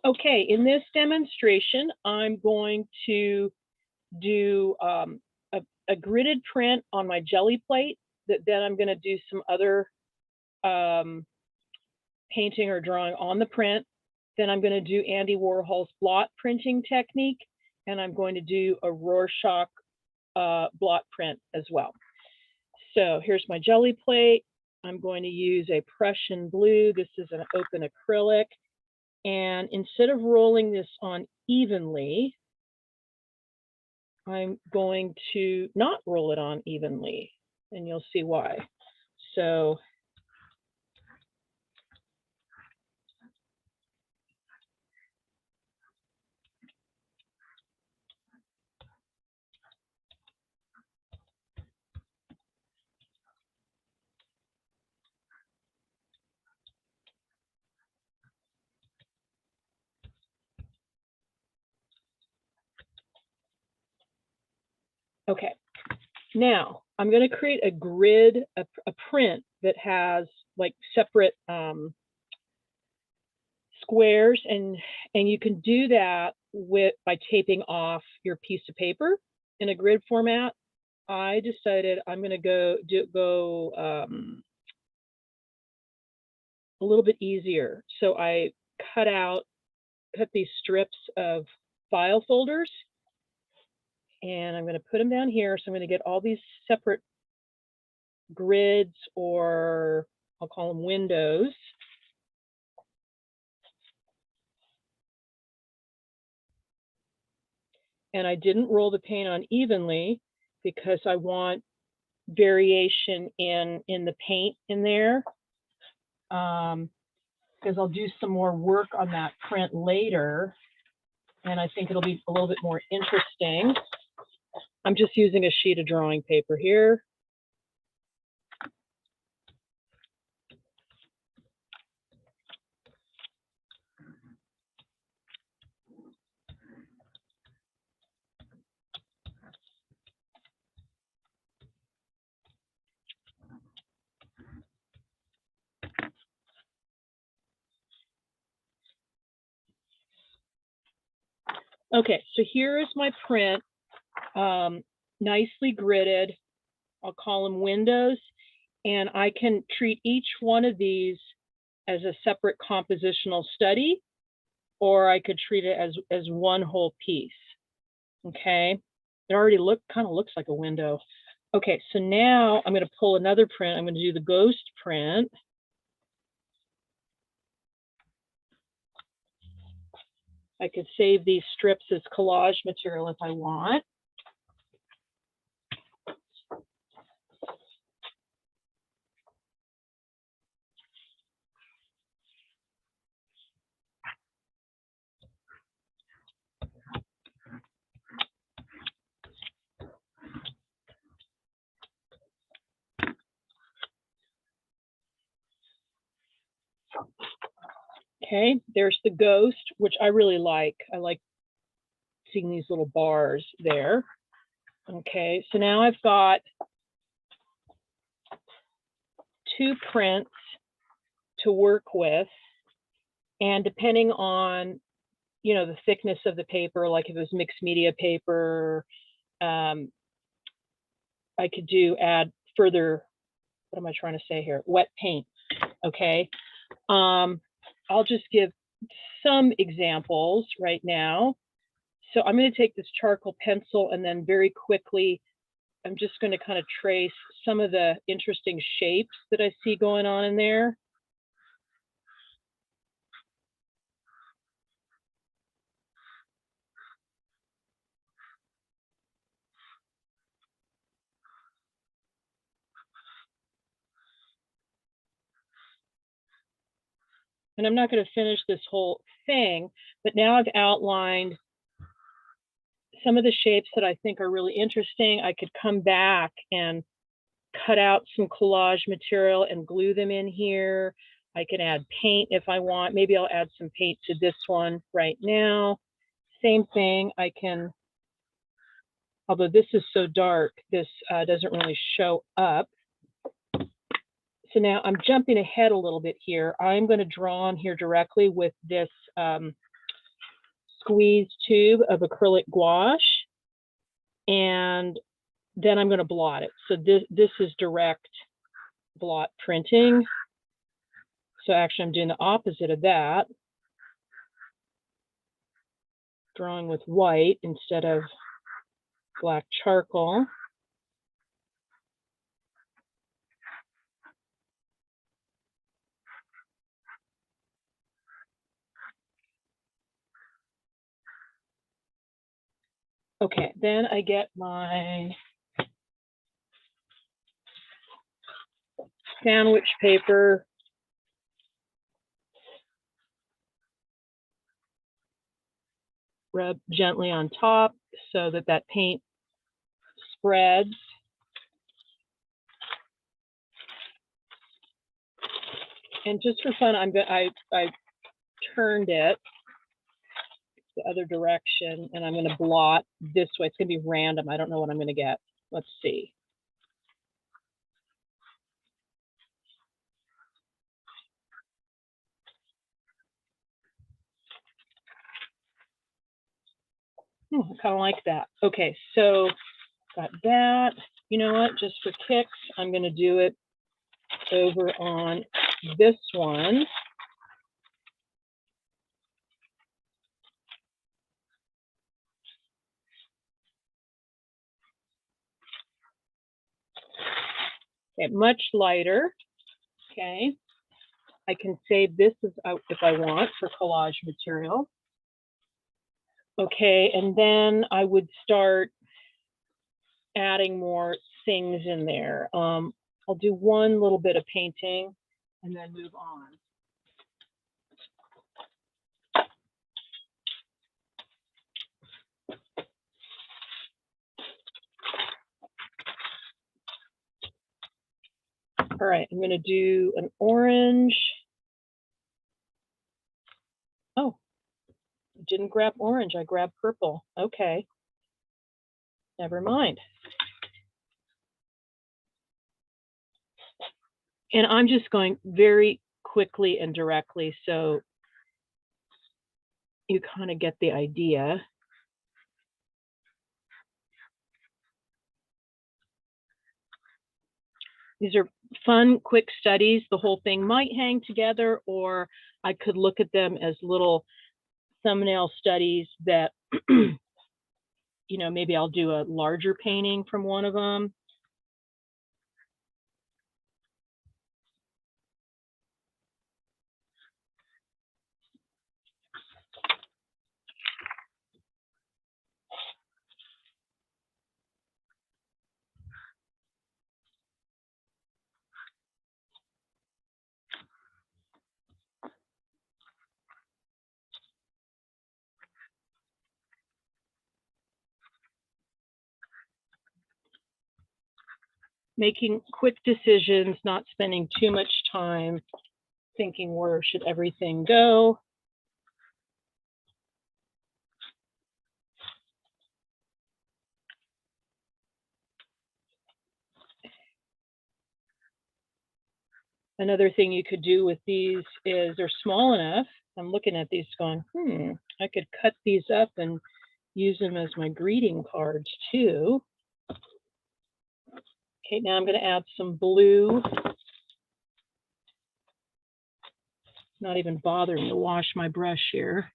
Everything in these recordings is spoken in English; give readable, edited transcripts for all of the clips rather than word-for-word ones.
Okay, in this demonstration, I'm going to do a gridded print on my Gelli plate. Then I'm going to do some other painting or drawing on the print. Then I'm going to do Andy Warhol's blot printing technique, and I'm going to do a Rorschach blot print as well. So here's my Gelli plate. I'm going to use a Prussian blue. This is an open acrylic. And instead of rolling this on evenly, I'm going to not roll it on evenly, and you'll see why. So okay, now I'm going to create a grid, a print that has like separate squares, and you can do that by taping off your piece of paper in a grid format. I decided I'm going to go a little bit easier. So I cut these strips of file folders, and I'm going to put them down here. So I'm going to get all these separate grids, or I'll call them windows. And I didn't roll the paint on evenly because I want variation in the paint in there. Because I'll do some more work on that print later, and I think it'll be a little bit more interesting. I'm just using a sheet of drawing paper here. Okay, so here is my print, nicely gridded. I'll call them windows, and I can treat each one of these as a separate compositional study, or I could treat it as one whole piece. Okay, it already kind of looks like a window. Okay, so now I'm going to pull another print. I'm going to do the ghost print. I could save these strips as collage material if I want. Okay, there's the ghost, which I really like. I like seeing these little bars there. Okay, so now I've got two prints to work with, and depending on, you know, the thickness of the paper, like if it was mixed media paper, I could add further, what am I trying to say here? Wet paint. Okay. I'll just give some examples right now. So I'm going to take this charcoal pencil, and then very quickly, I'm just going to kind of trace some of the interesting shapes that I see going on in there. And I'm not going to finish this whole thing, but now I've outlined some of the shapes that I think are really interesting. I could come back and cut out some collage material and glue them in here. I can add paint if I want. Maybe I'll add some paint to this one right now. Same thing, I can, although this is so dark, this doesn't really show up. So now I'm jumping ahead a little bit here. I'm going to draw on here directly with this squeeze tube of acrylic gouache, and then I'm going to blot it. So this is direct blot printing. So actually I'm doing the opposite of that, drawing with white instead of black charcoal. Okay, then I get my sandwich paper. Rub gently on top so that that paint spreads. And just for fun, I turned it the other direction, and I'm going to blot this way. It's going to be random. I don't know what I'm going to get. Let's see. I kind of like that. Okay, so got that. You know what? Just for kicks, I'm going to do it over on this one. Okay, much lighter. Okay, I can save this if I want for collage material. Okay, and then I would start adding more things in there. I'll do one little bit of painting and then move on. All right, I'm going to do an orange. Oh, I didn't grab orange, I grabbed purple. Okay, never mind. And I'm just going very quickly and directly so you kind of get the idea. These are fun, quick studies. The whole thing might hang together, or I could look at them as little thumbnail studies that, you know, maybe I'll do a larger painting from one of them. Making quick decisions, not spending too much time thinking where should everything go. Another thing you could do with these is they're small enough. I'm looking at these going, I could cut these up and use them as my greeting cards too. Okay, now I'm going to add some blue. Not even bothering to wash my brush here.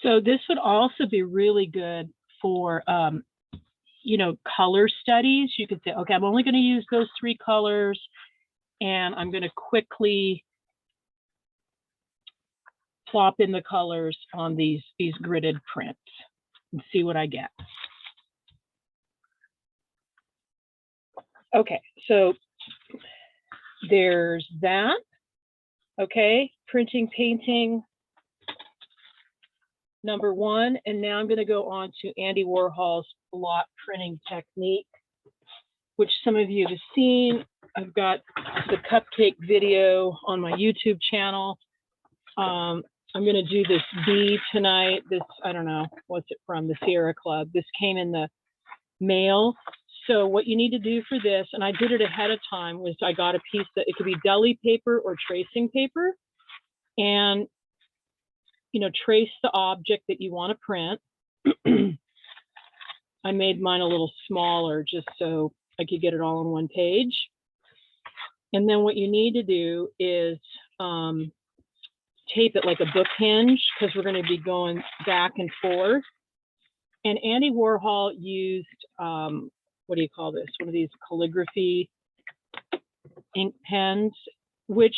So this would also be really good for, you know, color studies. You could say, okay, I'm only going to use those 3 colors, and I'm going to quickly plop in the colors on these gridded prints and see what I get. Okay, so there's that. Okay, printing, painting, number 1. And now I'm going to go on to Andy Warhol's blot printing technique, which some of you have seen. I've got the cupcake video on my YouTube channel. I'm going to do this bee tonight. This, I don't know, what's it from? The Sierra Club. This came in the mail. So what you need to do for this, and I did it ahead of time, was I got a piece that it could be deli paper or tracing paper, and trace the object that you want to print. I made mine a little smaller just so I could get it all on one page. And then what you need to do is tape it like a book hinge, because we're going to be going back and forth. And Andy Warhol used, what do you call this? One of these calligraphy ink pens, which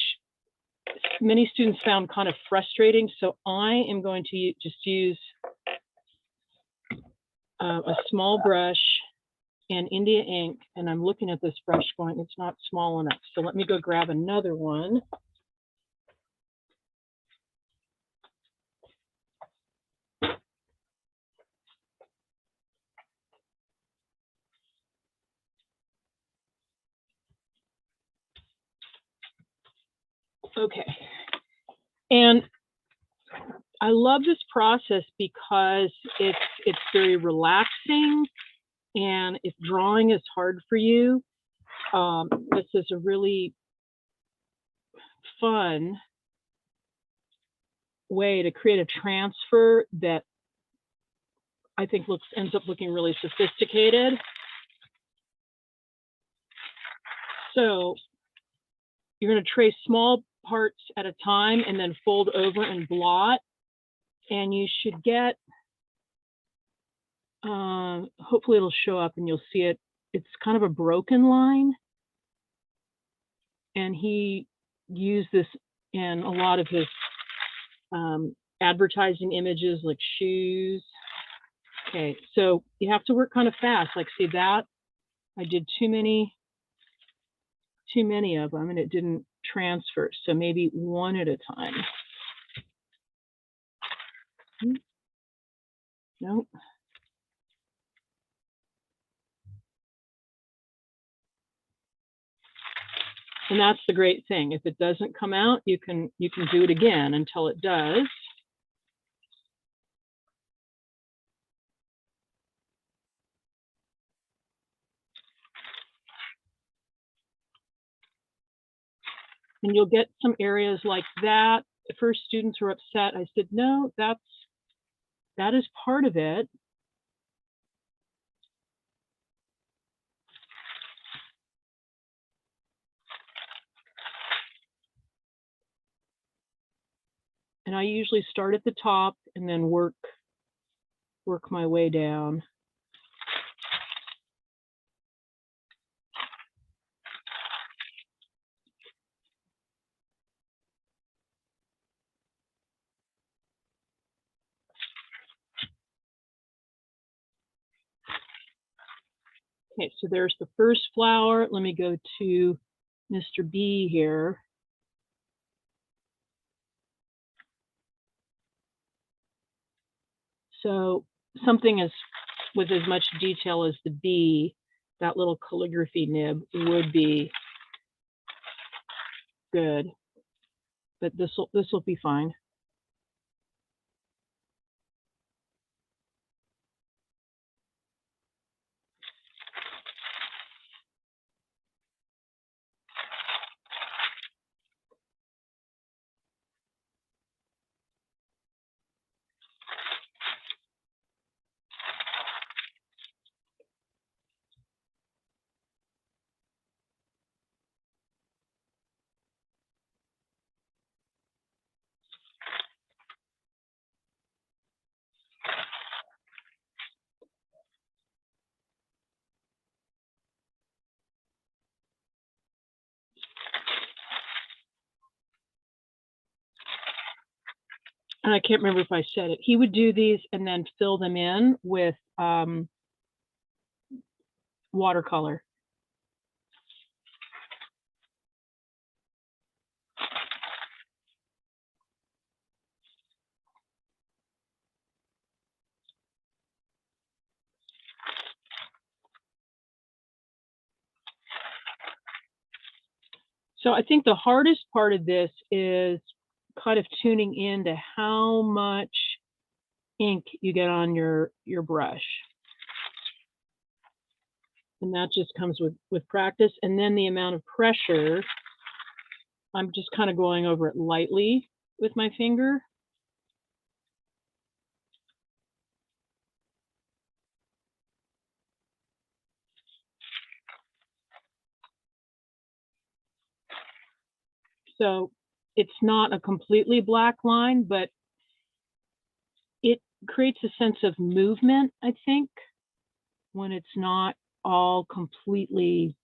many students found kind of frustrating. So I am going to just use a small brush and India ink. And I'm looking at this brush going, it's not small enough. So let me go grab another one. Okay, and I love this process because it's very relaxing, and if drawing is hard for you, this is a really fun way to create a transfer that I think ends up looking really sophisticated. So you're going to trace small parts at a time and then fold over and blot. And you should get, hopefully it'll show up and you'll see it. It's kind of a broken line. And he used this in a lot of his advertising images, like shoes. Okay, so you have to work kind of fast. Like, see that? I did too many of them and it didn't transfer. So maybe one at a time. Nope. And that's the great thing. If it doesn't come out, you can do it again until it does. And you'll get some areas like that. At first, students were upset. I said, no, that is part of it. And I usually start at the top and then work my way down. Okay, so there's the first flower. Let me go to Mr. B here. So something with as much detail as the bee, that little calligraphy nib would be good, but this will be fine. And I can't remember if I said it. He would do these and then fill them in with watercolor. So I think the hardest part of this is kind of tuning into how much ink you get on your brush. And that just comes with practice. And then the amount of pressure, I'm just kind of going over it lightly with my finger. So it's not a completely black line, but it creates a sense of movement, I think, when it's not all completely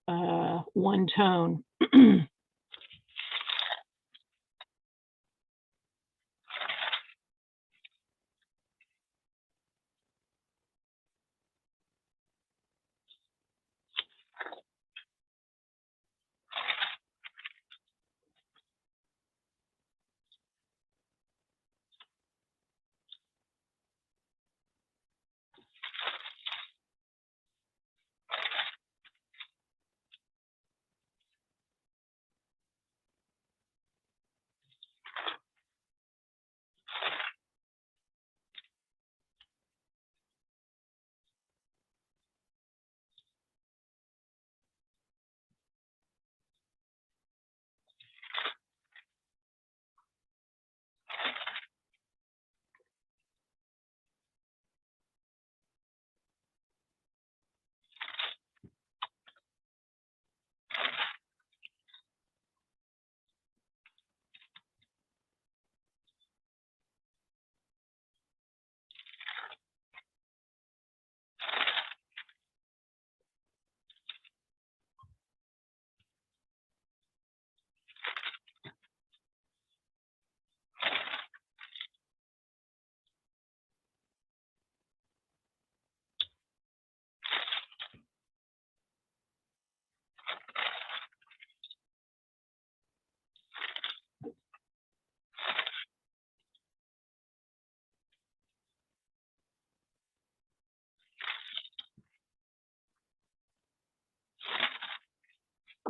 one tone.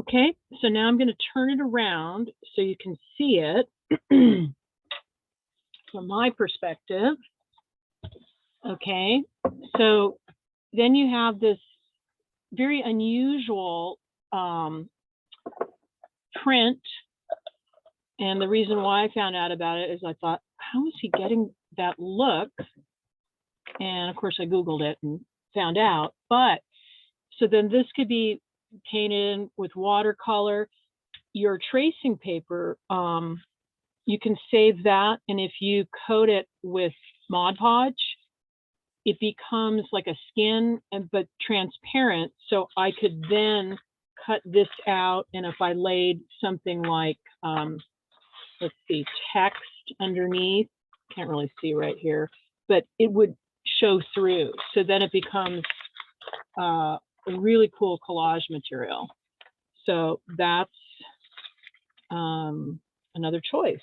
Okay, so now I'm going to turn it around so you can see it from my perspective. Okay, so then you have this very unusual print. And the reason why I found out about it is I thought, how is he getting that look? And of course, I Googled it and found out. But so then this could be painted with watercolor. Your tracing paper, you can save that. And if you coat it with Mod Podge, it becomes like a skin, but transparent. So I could then cut this out. And if I laid something like, let's see, text underneath, can't really see right here, but it would show through. So then it becomes a really cool collage material. So that's another choice.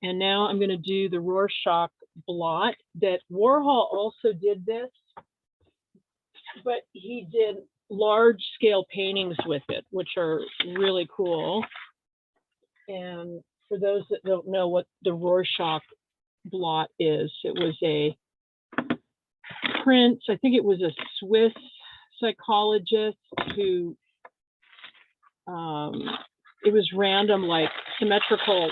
And now I'm going to do the Rorschach blot. That Warhol also did this, but he did large scale paintings with it, which are really cool. And for those that don't know what the Rorschach blot is, it was a print, I think it was a Swiss psychologist who, it was random, like symmetrical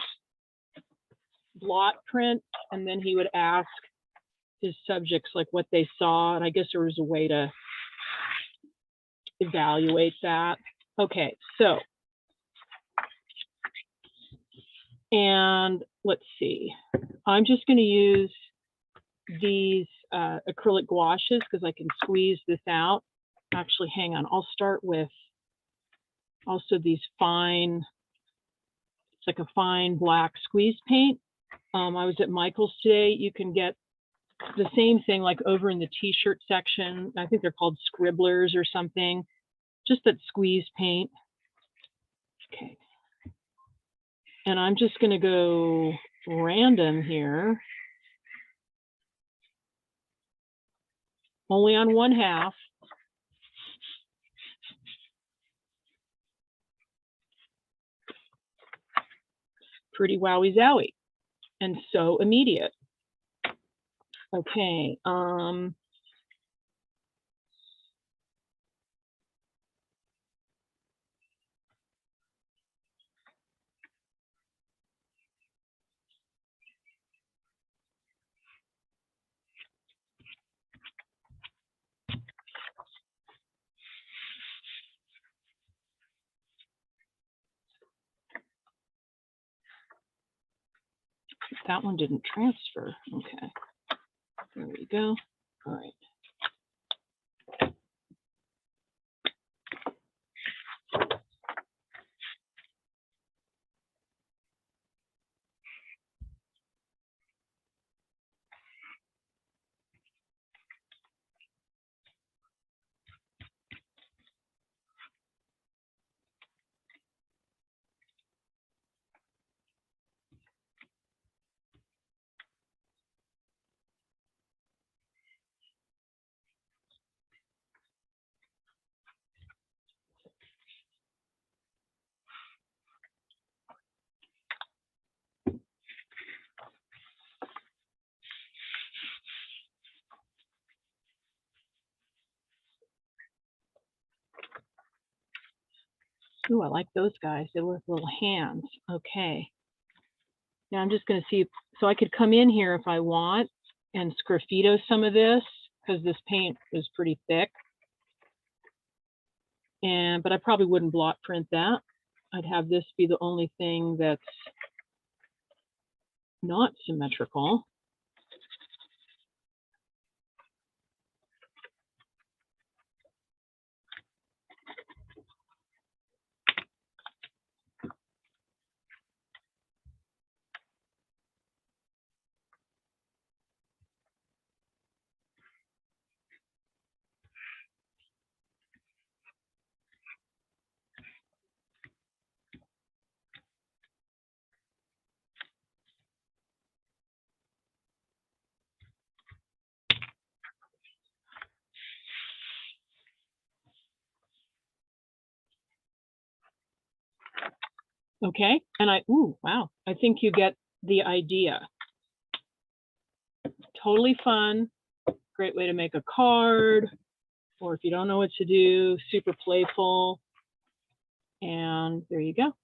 blot print, and then he would ask his subjects like what they saw, and I guess there was a way to evaluate that. Okay, so, and let's see, I'm just going to use these acrylic gouaches because I can squeeze this out. Actually, hang on, I'll start with also these fine, it's like a fine black squeeze paint. I was at Michael's today. You can get the same thing like over in the t-shirt section. I think they're called scribblers or something. Just that squeeze paint. Okay. And I'm just going to go random here. Only on one half. Pretty wowie zowie. And so immediate. Okay. That one didn't transfer. Okay. There we go. All right. Ooh, I like those guys. They look little hands. Okay. Now I'm just going to see, so I could come in here if I want and sgraffito some of this because this paint is pretty thick. But I probably wouldn't blot print that. I'd have this be the only thing that's not symmetrical. Okay, and ooh, wow, I think you get the idea. Totally fun, great way to make a card, or if you don't know what to do, super playful. And there you go.